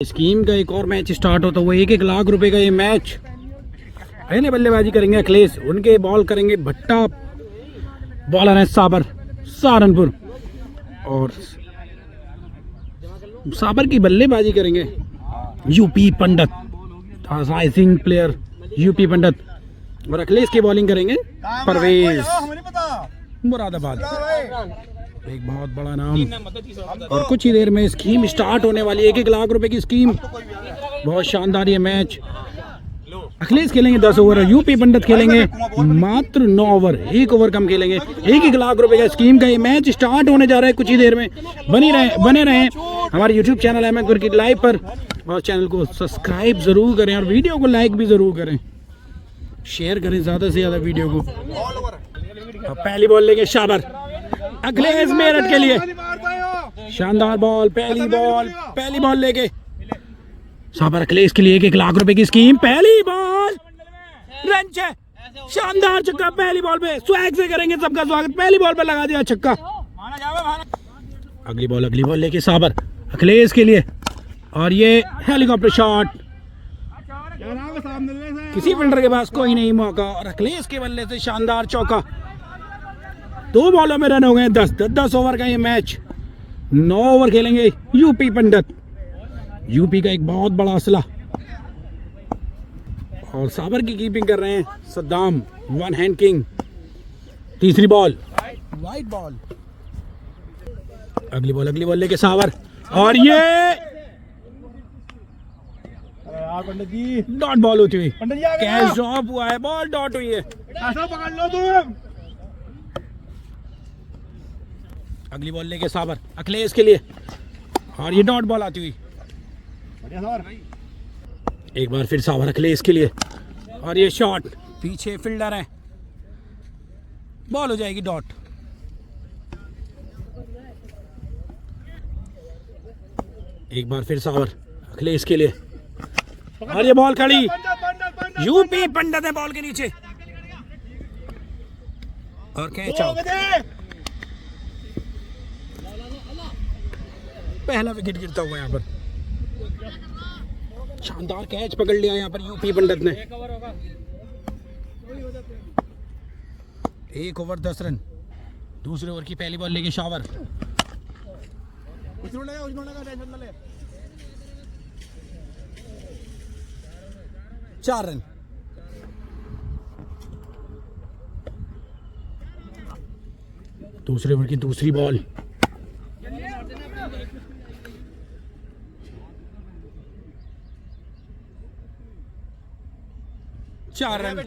Scheme का एक और मैच स्टार्ट होता हुआ 1-1 लाख रुपए का ये मैच है ना। बल्लेबाजी करेंगे अखिलेश, उनके बॉल करेंगे भट्टा, बॉलर है साबर सहारनपुर, और साबर की बल्लेबाजी करेंगे यूपी पंडित, राइजिंग प्लेयर यूपी पंडित, और अखिलेश की बॉलिंग करेंगे परवेज मुरादाबाद। एक बहुत बड़ा नाम। और कुछ ही देर में स्कीम स्टार्ट होने वाली है। 1-1 लाख रुपए की स्कीम, बहुत शानदार ये मैच। अखिलेश खेलेंगे 10 ओवर, यूपी पंडित खेलेंगे मात्र 9 ओवर, 1 ओवर कम खेलेंगे। 1-1 लाख रुपए का स्कीम का ये मैच स्टार्ट होने जा रहा है कुछ ही देर में। बने रहें हमारे YouTube channel Ahmed cricket live पर, और चैनल को सब्सक्राइब जरूर करें और वीडियो को लाइक भी जरूर करें, शेयर करें ज्यादा से ज्यादा वीडियो को। पहली बॉल लेंगे शाबर अखिलेश मेरठ के लिए, शानदार बॉल, पहली बॉल लेके शाबर अखिलेश के लिए। 1-1 लाख रुपए की स्कीम, पहली बॉल रन है, शानदार छक्का पहली बॉल पे। स्वैग से करेंगे सबका स्वागत, पहली बॉल पे लगा दिया छक्का। अगली बॉल लेके शाबर अखिलेश के लिए, और ये हेलीकॉप्टर शॉट, किसी फील्डर के पास कोई नहीं मौका, और अखिलेश के बल्ले से शानदार चौका। 2 बॉलों में रन हो गए 10 ओवर का ये मैच। 9 ओवर खेलेंगे यूपी पंडित, यूपी का एक बहुत बड़ा असला, और साबर की कीपिंग कर रहे हैं सद्दाम, वन हैंड किंग। तीसरी बॉल वाइट बॉल, अगली बॉल लेके साबर, और ये डॉट बॉल होती हुई, कैच ड्रॉप हुआ है, बॉल डॉट हुई है। पकड़ लो तुम। अगली बॉल लेके साबर अखिलेश के लिए, और ये डॉट बॉल आती हुई। एक बार फिर साबर अखिलेश के लिए, और ये शॉट, पीछे फील्डर है, बॉल हो जाएगी डॉट। एक बार फिर साबर अखिलेश के लिए, और ये बॉल खड़ी, यूपी पंडित है बॉल के नीचे, और कैच आउट। पहला विकेट गिरता हुआ यहाँ पर, शानदार कैच पकड़ लिया यहाँ पर यूपी पंडित ने। 1 ओवर 10 रन। दूसरे ओवर की पहली बॉल लेके शावर, 4 रन। दूसरे ओवर की दूसरी बॉल, 4 रन। कुछ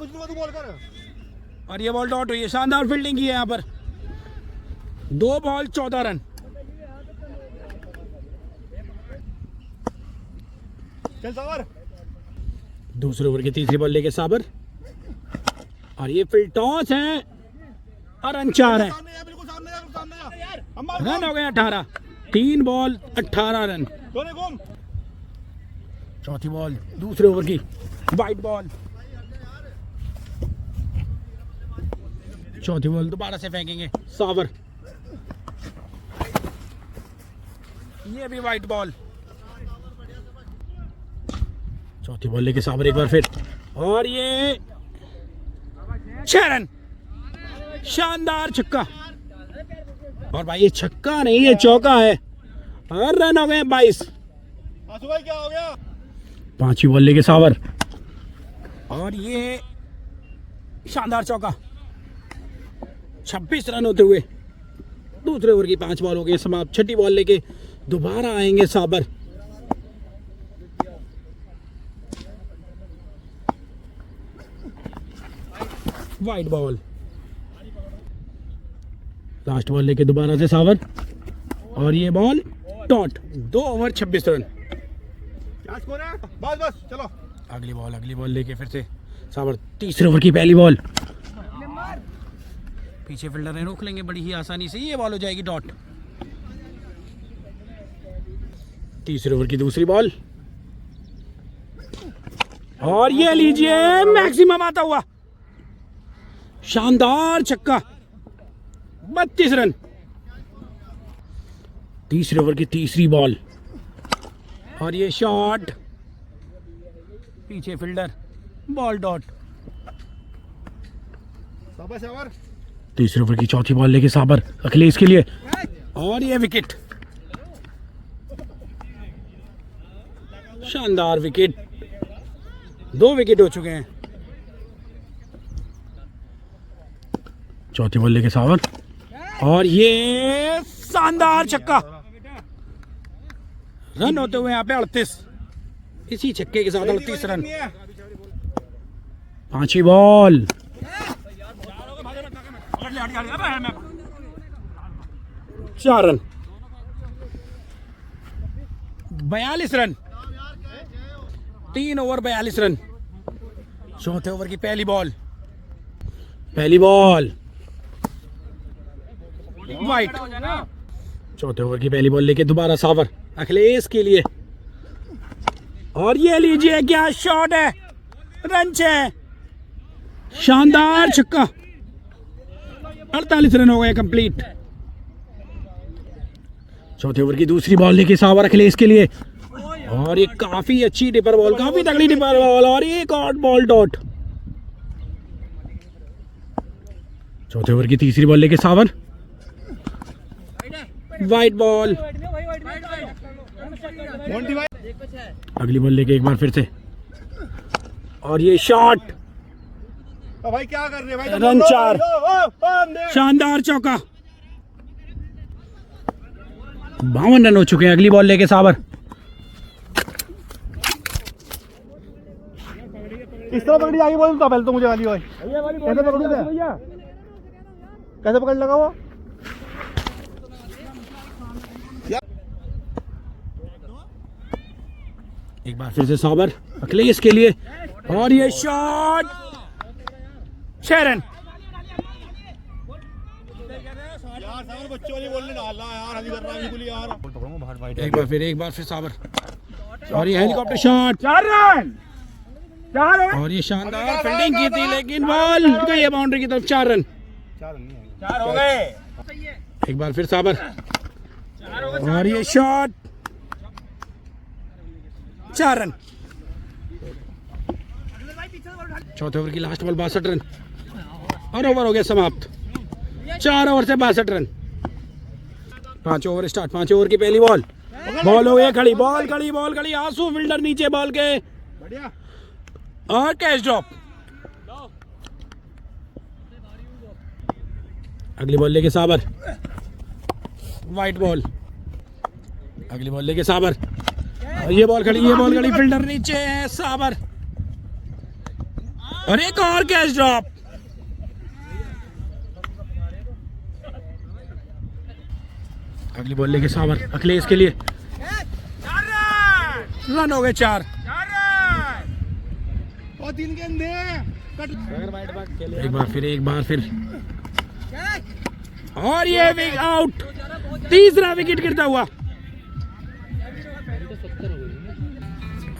तू बोल कर। और ये बॉल डॉट हुई है, शानदार फील्डिंग की है यहाँ पर। 2 बॉल 14 रन। चल साबर। दूसरे ओवर की तीसरी बॉल लेके साबर, और ये फील्ड टॉस है, और रन 4 है। रन हो गए 18। 3 बॉल 18 रन। चौथी बॉल दूसरे ओवर की वाइट बॉल, चौथी बॉल दोबारा से फेंकेंगे साबर, ये भी वाइट बॉल। चौथी बॉल लेके साबर एक बार फिर, और ये 6 रन, शानदार छक्का। और भाई ये छक्का नहीं, ये चौका है, और रन हो गए 22। क्या हो गया? 5वीं बॉल लेके साबर, और ये शानदार चौका, 26 रन होते हुए दूसरे ओवर की 5 बॉल हो गई समाप्त। छठी बॉल लेके दोबारा आएंगे साबर, वाइट बॉल। लास्ट बॉल लेके दोबारा से साबर, और ये बॉल डॉट। 2 over 26 run. बस चलो। अगली बॉल लेके फिर से साबर, तीसरे ओवर की पहली बॉल, पीछे फील्डर है, रोक लेंगे बड़ी ही आसानी से, ये बॉल हो जाएगी डॉट। तीसरे ओवर की दूसरी बॉल, और ये लीजिए मैक्सिमम आता हुआ, शानदार छक्का, 32 रन। तीसरे ओवर की तीसरी बॉल और ये शॉट पीछे फील्डर बॉल डॉट। शाबाश यार। तीसरे ओवर की चौथी बॉल लेके साबर अखिलेश के लिए और ये विकेट, शानदार विकेट, 2 विकेट हो चुके हैं। चौथी बॉल लेके साबर और ये शानदार छक्का, रन होते हुए यहाँ पे 38, इसी छक्के के साथ 38 रन। पांचवी ball 4 run, 42 run, 3 over 42 run. चौथे ओवर की पहली बॉल वाइट। चौथे ओवर की पहली बॉल लेके दोबारा सावर अखिलेश के लिए और ये लीजिए क्या शॉट है, रन 6, शानदार छक्का, 48 रन हो गए कंप्लीट। चौथे ओवर की दूसरी बॉल लेके सावर अखिलेश के लिए और ये काफी अच्छी डिपर बॉल, काफी तगड़ी डिपर बॉल और एक और बॉल डॉट। चौथे ओवर की तीसरी बॉल लेके सावर वाइट बॉल। अगली बॉल लेके एक बार फिर से और ये शॉट, भाई क्या कर रहे भाई, रन 4, शानदार चौका, 52 रन हो चुके हैं। अगली बॉल लेके साबर इस तरह पकड़ी आगे बोल तो पहले तो मुझे वाली भाई कैसे पकड़ू भैया, कैसे पकड़ लगा वो। एक बार फिर से साबर अखिलेश के लिए और ये शॉट, 6 रन। यार सागर बच्चों वाली बोलने डालना यार, हल्दी कर रहा है बिल्कुल यार। एक बार फिर साबर और ये हेलीकॉप्टर शॉट, 4 रन और ये शानदार फील्डिंग की थी लेकिन बॉल गई बाउंड्री की तरफ। 4 रन, 4 हो गए। एक बार फिर साबर और ये शॉट, 4 रन। चौथे ओवर की लास्ट बॉल 62 रन और ओवर हो गया समाप्त। 4 ओवर से 62 रन। 5 ओवर स्टार्ट, 5 ओवर की पहली बॉल हो गई खड़ी, बॉल खड़ी, आंसू फील्डर नीचे बॉल के बढ़िया और कैच ड्रॉप। अगली बॉल लेके साबर वाइट बॉल, अगली बॉल लेके साबर और ये बॉल खड़ी, फील्डर नीचे है साबर और एक और कैच ड्रॉप। अगली बॉल लेके साबर अखिलेश के लिए रन हो गए 4। और 3 गेंद एक बार फिर और ये आउट, तीसरा विकेट गिरता हुआ।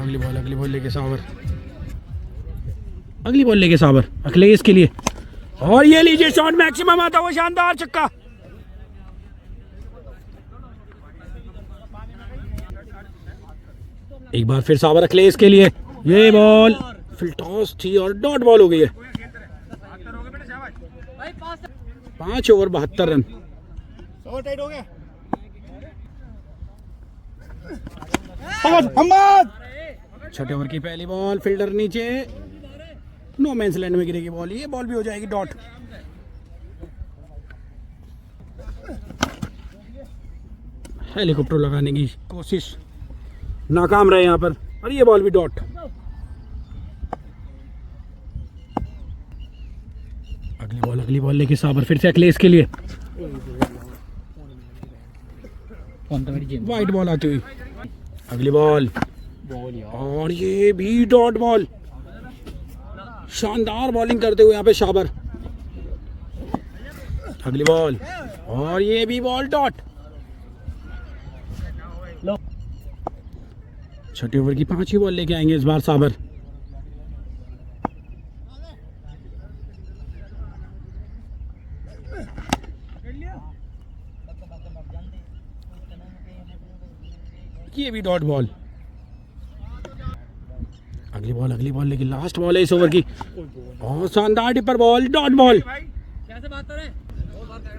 अगली बॉल लेके साबर अखिलेश के लिए और ये लीजिए शॉट, मैक्सिमम आता हुआ शानदार छक्का। एक बार फिर साबर अखिलेश के लिए, ये बॉल फिल टॉस थी और डॉट बॉल हो गई है। 5 ओवर 72 रन। टाइट हो गया। छठे ओवर की पहली बॉल, फील्डर नीचे, नो मैंस लैंड में गिरेगी बॉल, ये बॉल भी हो जाएगी डॉट। हेलीकॉप्टर लगाने की कोशिश नाकाम रहे यहाँ पर और ये बॉल भी डॉट। अगली बॉल लेके साबर फिर से अखिलेश के लिए वाइट बॉल आती हुई। अगली बॉल और ये भी डॉट बॉल, शानदार बॉलिंग करते हुए यहाँ पे साबर। अगली बॉल और ये भी बॉल डॉट। छठे ओवर की 5वीं बॉल लेके आएंगे इस बार साबर। ये भी डॉट बॉल। अगली बॉल लेकिन लास्ट बॉल है इस ओवर की। और शानदार dipper ball, dot ball.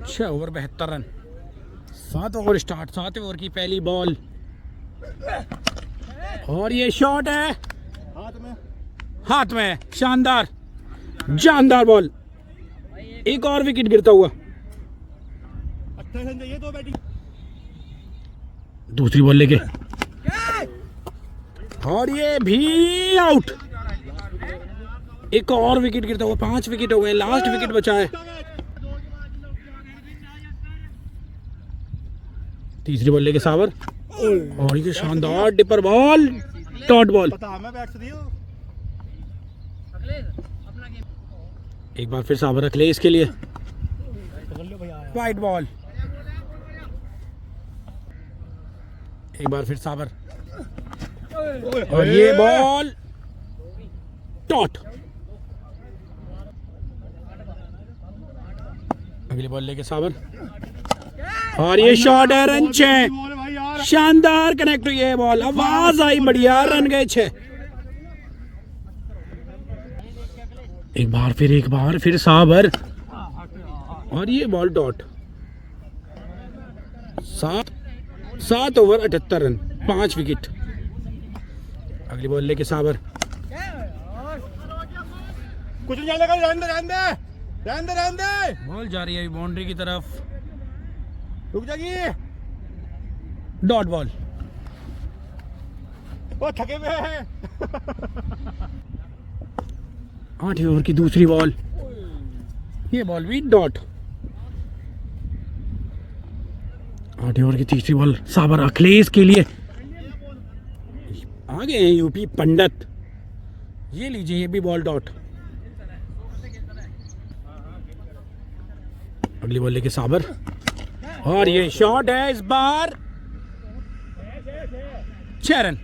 6 over 72 run. 7 over start, 7 over की पहली बॉल। और ये शॉट है हाथ में, शानदार जानदार बॉल। एक और विकेट गिरता हुआ। दूसरी बॉल लेके और ये भी आउट। एक और विकेट गिरता हुआ। 5 विकेट हो गए, लास्ट विकेट बचा है। तीसरी बॉल लेके सावर और ये शानदार डिपर बॉल, डॉट बॉल। एक बार फिर सावर रख ले इसके लिए। White ball. एक बार फिर सावर और ये बॉल डॉट। अगली बॉल लेके सावर और ये शॉट है, रन 6। शानदार कनेक्ट हुई है बॉल, आवाज आई बढ़िया, रन गए 6। एक बार फिर सावर और ये ball dot. 7 over 78 run, 5 wicket. अगली बॉल लेके सावर कुछ नहीं जाने का, रहने दे। बॉल जा रही है बाउंड्री की तरफ, रुक जाएगी। Dot ball. वो थके हुए हैं। 8 ओवर की दूसरी बॉल। ये बॉल भी डॉट। 8 ओवर की तीसरी बॉल साबर अखिलेश के लिए। आगे हैं यूपी पंडित। ये लीजिए, ये भी बॉल डॉट। अगली बॉल लेके साबर और ये शॉट है इस बार 6 रन।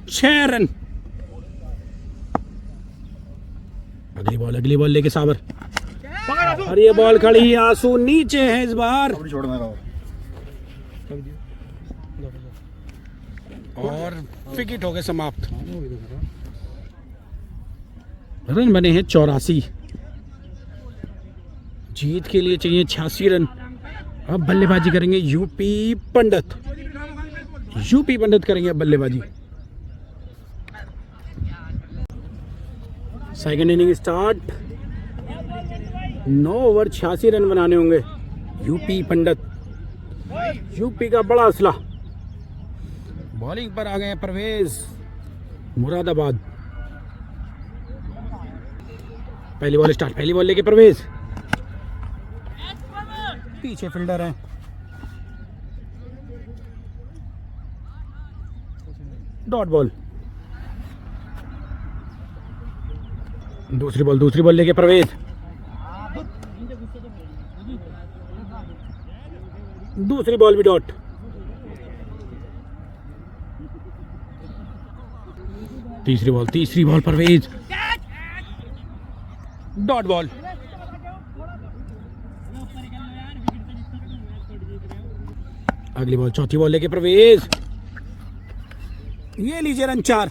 6 रन। अगली बॉल लेके साबर और ये बॉल खड़ी, आंसू नीचे है इस बार। और विकेट हो गए समाप्त। रन बने हैं 84। जीत के लिए चाहिए 86 रन। अब बल्लेबाजी करेंगे यूपी पंडित। करेंगे अब बल्लेबाजी। Second inning start. 9 over 86 run बनाने होंगे यूपी पंडित। यूपी का बड़ा असला। बॉलिंग पर आ गए परवेज मुरादाबाद। पहली बॉल स्टार्ट, पहली बॉल लेके परवेज। पीछे फील्डर है। Dot ball. दूसरी बॉल लेके परवेज। दूसरी बॉल भी डॉट। तीसरी बॉल परवेज। Dot ball. अगली बॉल, चौथी बॉल लेके परवेज। ये लीजिए रन 4।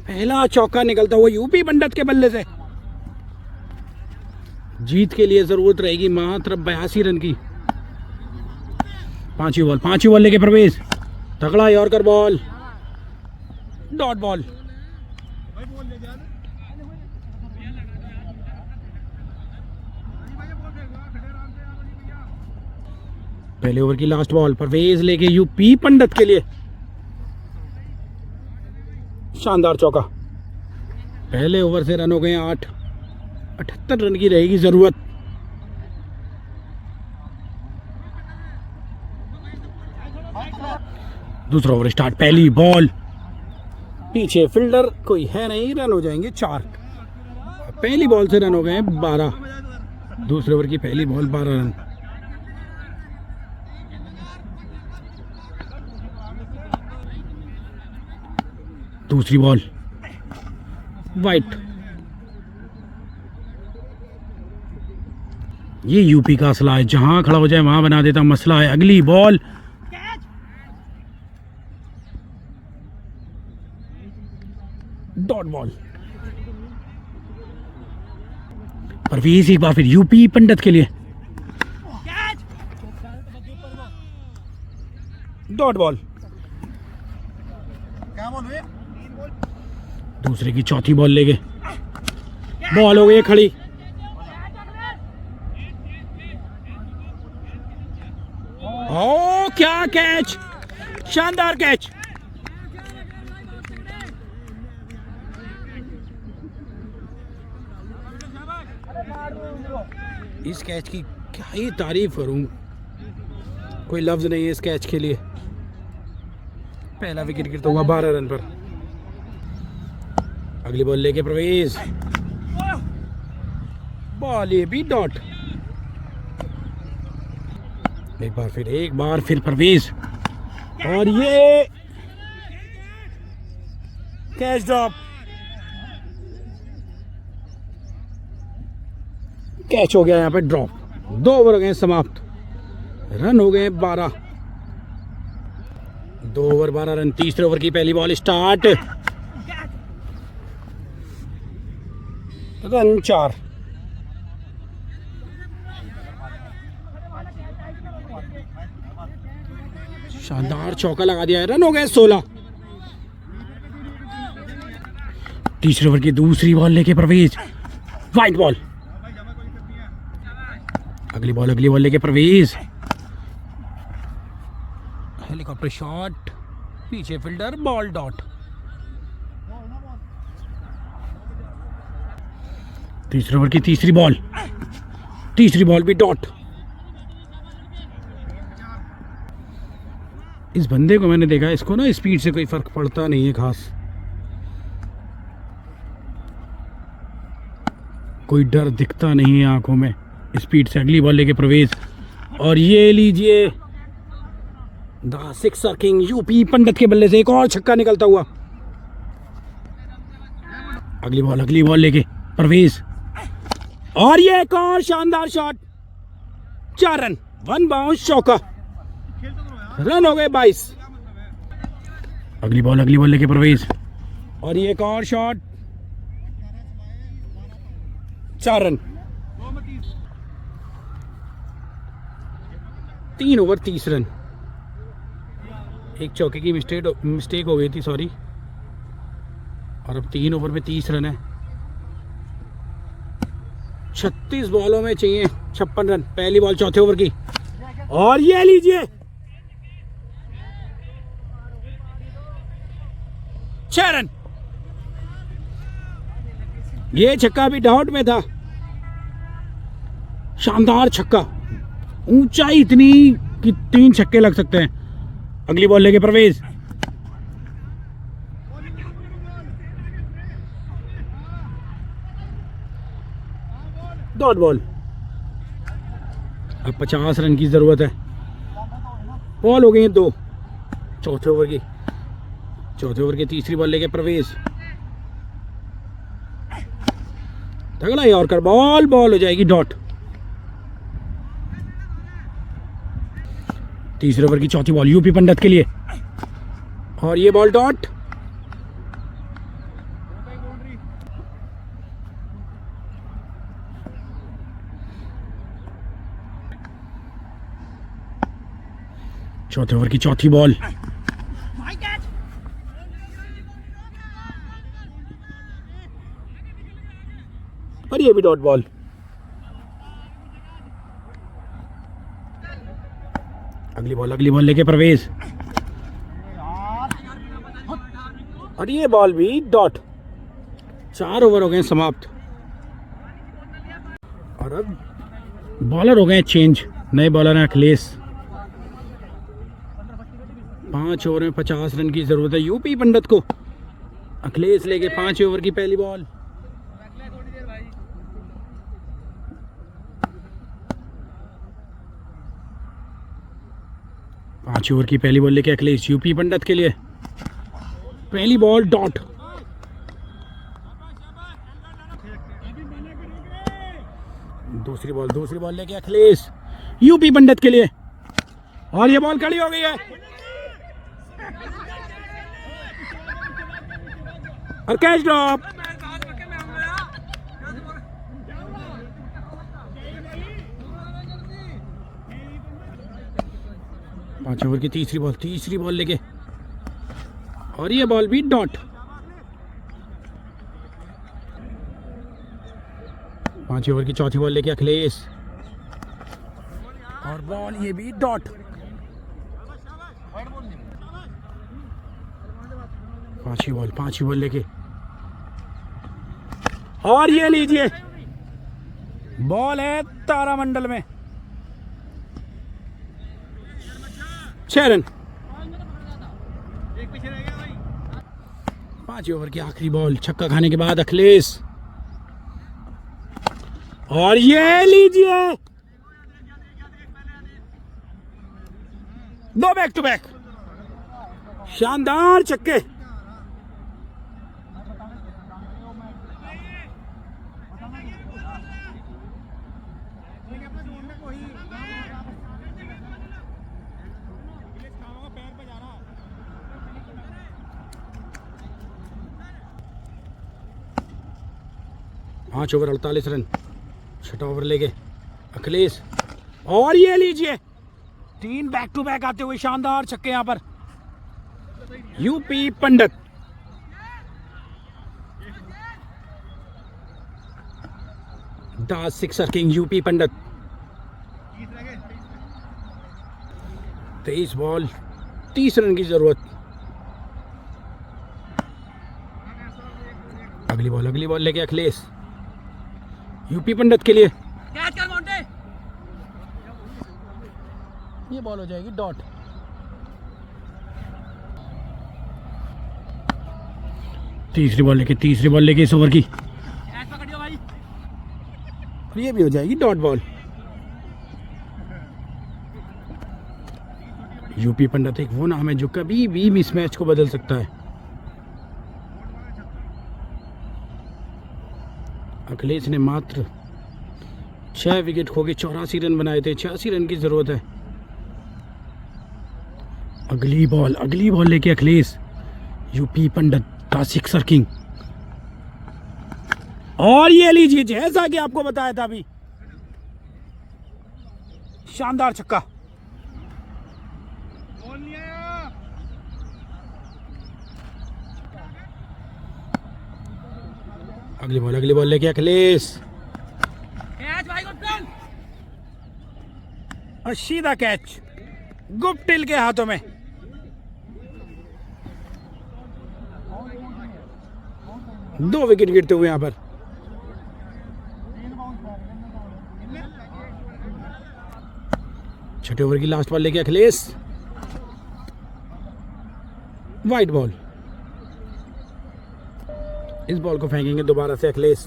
पहला चौका निकलता हुआ यूपी पंडित के बल्ले से। जीत के लिए जरूरत रहेगी मात्र 82 रन की। पांचवी बॉल लेके परवेज। तगड़ा यॉर्कर बॉल, डॉट बॉल। पहले ओवर की लास्ट बॉल, परवेज लेके यूपी पंडित के लिए। शानदार चौका। पहले ओवर से रन हो गए 8। 78 रन की रहेगी जरूरत। दूसरा ओवर स्टार्ट, पहली बॉल। पीछे फील्डर कोई है नहीं, रन हो जाएंगे 4। पहली बॉल से रन हो गए 12। दूसरे ओवर की पहली बॉल, 12 रन। दूसरी बॉल वाइट। ये यूपी का असला है, जहां खड़ा हो जाए वहां बना देता मसला है। अगली बॉल डॉट बॉल। परवेज एक बार फिर यूपी पंडित के लिए डॉट बॉल। दूसरे की चौथी बॉल ले गए, बॉल हो गई खड़ी। ओ क्या कैच, शानदार कैच। इस कैच की क्या ही तारीफ करूं, कोई लफ्ज नहीं है इस कैच के लिए। पहला विकेट गिरता हुआ 12 रन पर। अगली बॉल लेके प्रवेश, बॉल ये भी डॉट। एक बार फिर प्रवेश, और ये कैच ड्रॉप। कैच हो गया यहाँ पे ड्रॉप। 2 ओवर हो गए समाप्त, रन हो गए 12। 2 ओवर 12 रन। तीसरे ओवर की पहली बॉल स्टार्ट, रन 4। शानदार चौका लगा दिया है, रन हो गए 16। तीसरे ओवर की दूसरी बॉल लेके प्रवेश, वाइड बॉल। अगली बॉल लेके प्रवेश, हेलीकॉप्टर शॉट, पीछे फील्डर, बॉल डॉट। तीसरे ओवर की तीसरी बॉल भी डॉट। इस बंदे को मैंने देखा, इसको ना स्पीड से कोई फर्क पड़ता नहीं है खास, कोई डर दिखता नहीं है आंखों में स्पीड से। अगली बॉल लेके प्रवेश, और ये लीजिए द सिक्सर किंग यूपी पंडित के बल्ले से एक और छक्का निकलता हुआ। अगली बॉल लेके प्रवेश, और ये एक और शानदार शॉट। 4 रन, 1 बाउंस चौका, रन हो गए 22। अगली बॉल लेके प्रवेश, और ये एक और शॉट। 4 रन। 3 over 30 run. एक चौके की मिस्टेक हो गई थी, सॉरी। और अब 3 ओवर में 30 रन है। 36 बॉलों में चाहिए 56 रन। पहली बॉल चौथे ओवर की, और ये लीजिए 6 रन। ये छक्का भी डाउट में था, शानदार छक्का। ऊंचाई इतनी कि 3 छक्के लग सकते हैं। अगली बॉल लेके प्रवेश, डॉट बॉल। अब 50 रन की जरूरत है। बॉल हो गई 2 चौथे ओवर की तीसरी बॉल लेके प्रवेश, तगड़ा यॉर्कर, बॉल हो जाएगी डॉट। तीसरे ओवर की चौथी बॉल यूपी पंडित के लिए, और ये बॉल डॉट। चौथे ओवर की चौथी बॉल, और ये भी डॉट बॉल। अगली बॉल लेके प्रवेश, और ये बॉल भी डॉट। 4 ओवर हो गए समाप्त, और अब बॉलर हो गए चेंज। नए बॉलर हैं अखिलेश। 5 ओवर में 50 रन की जरूरत है यूपी पंडित को। अखिलेश लेके 5 ओवर की पहली बॉल, पांच ओवर की पहली बॉल लेके अखिलेश यूपी पंडित के लिए, पहली बॉल डॉट। दूसरी बॉल लेके अखिलेश यूपी पंडित के लिए, और ये बॉल खड़ी हो गई है। और कैच ड्रॉप। पांच ओवर की तीसरी बॉल लेके, और ये बॉल भी डॉट। 5 ओवर की चौथी बॉल लेके अखिलेश, और बॉल ये भी डॉट। 5 बॉल लेके, और ये लीजिए बॉल है तारामंडल में। 6 रन। 5 ओवर की आखिरी बॉल, छक्का खाने के बाद अखिलेश, और ये लीजिए 2 बैक टू बैक, शानदार छक्के। पांच ओवर 48 रन, 6वां ओवर लेके अखिलेश, और ये लीजिए 3 बैक टू बैक आते हुए शानदार छक्के यहां पर। UP Pandit, the sixer king UP Pandit. 23 ball 30 run की जरूरत। अगली बॉल लेके अखिलेश, यूपी पंडित के लिए, ये बॉल हो जाएगी डॉट। तीसरी बॉल लेके इस ओवर की, और ये भी हो जाएगी डॉट बॉल। यूपी पंडित एक वो नाम है जो कभी भी मिसमैच को बदल सकता है। अखिलेश ने मात्र 6 विकेट खो के 84 रन बनाए थे। 86 रन की जरूरत है। अगली बॉल लेके अखिलेश, यूपी पंडित का सिक्सर किंग, और ये लीजिए जैसा कि आपको बताया था अभी, शानदार छक्का। अगली बॉल लेके अखिलेश, और सीधा कैच गुप्टिल के हाथों में। दो विकेट गिरते हुए यहां पर। छठे ओवर की लास्ट बॉल लेके अखिलेश, वाइड बॉल। इस बॉल को फेंकेंगे दोबारा से अखिलेश,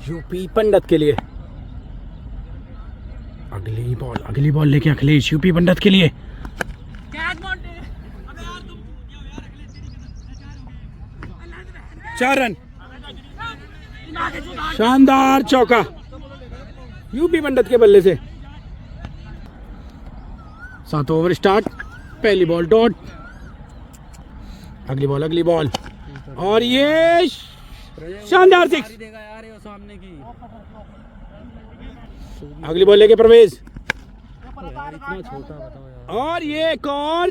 यूपी पंडित के लिए। अगली बॉल लेके अखिलेश, यूपी पंडित के लिए, 4 रन। शानदार चौका यूपी पंडित के बल्ले से। 7 ओवर स्टार्ट, पहली बॉल डॉट। अगली बॉल, और ये शानदार 6। अगली बॉल लेके प्रवेश, और ये एक और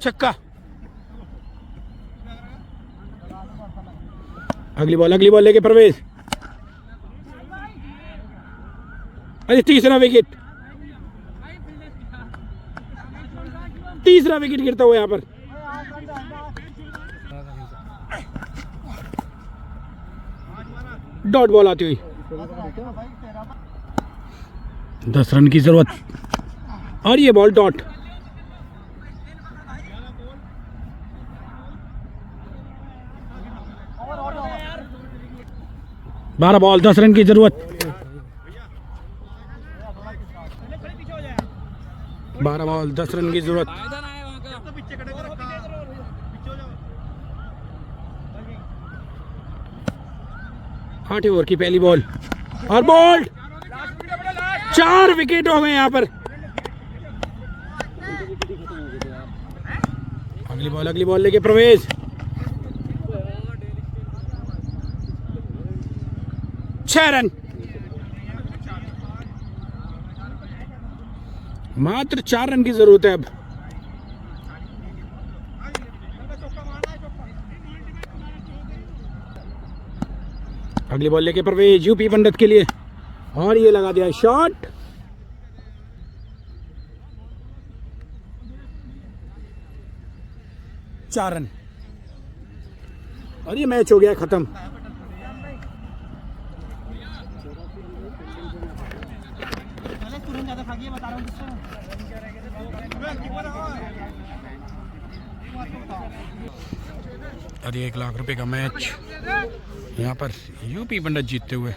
छक्का। अगली बॉल लेके प्रवेश, अरे तीसरा विकेट गिरता हुआ यहाँ पर। डॉट बॉल आती हुई, 10 रन की जरूरत, और ये बॉल डॉट। बारह बॉल 10 रन की जरूरत। 12 बॉल 10 रन की जरूरत। 8 ओवर की पहली बॉल, और बॉल्ड। 4 विकेट हो गए यहाँ पर। अगली बॉल लेके प्रवेश, 6 रन, मात्र 4 रन की जरूरत है अब। अगली बॉल लेके प्रवेश यूपी पंडित के लिए, और ये लगा दिया शॉट। चार रन और ये मैच हो गया खत्म। और ये 1 लाख रुपए का मैच यहाँ पर यूपी पंडित जीतते हुए।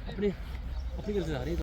अपनी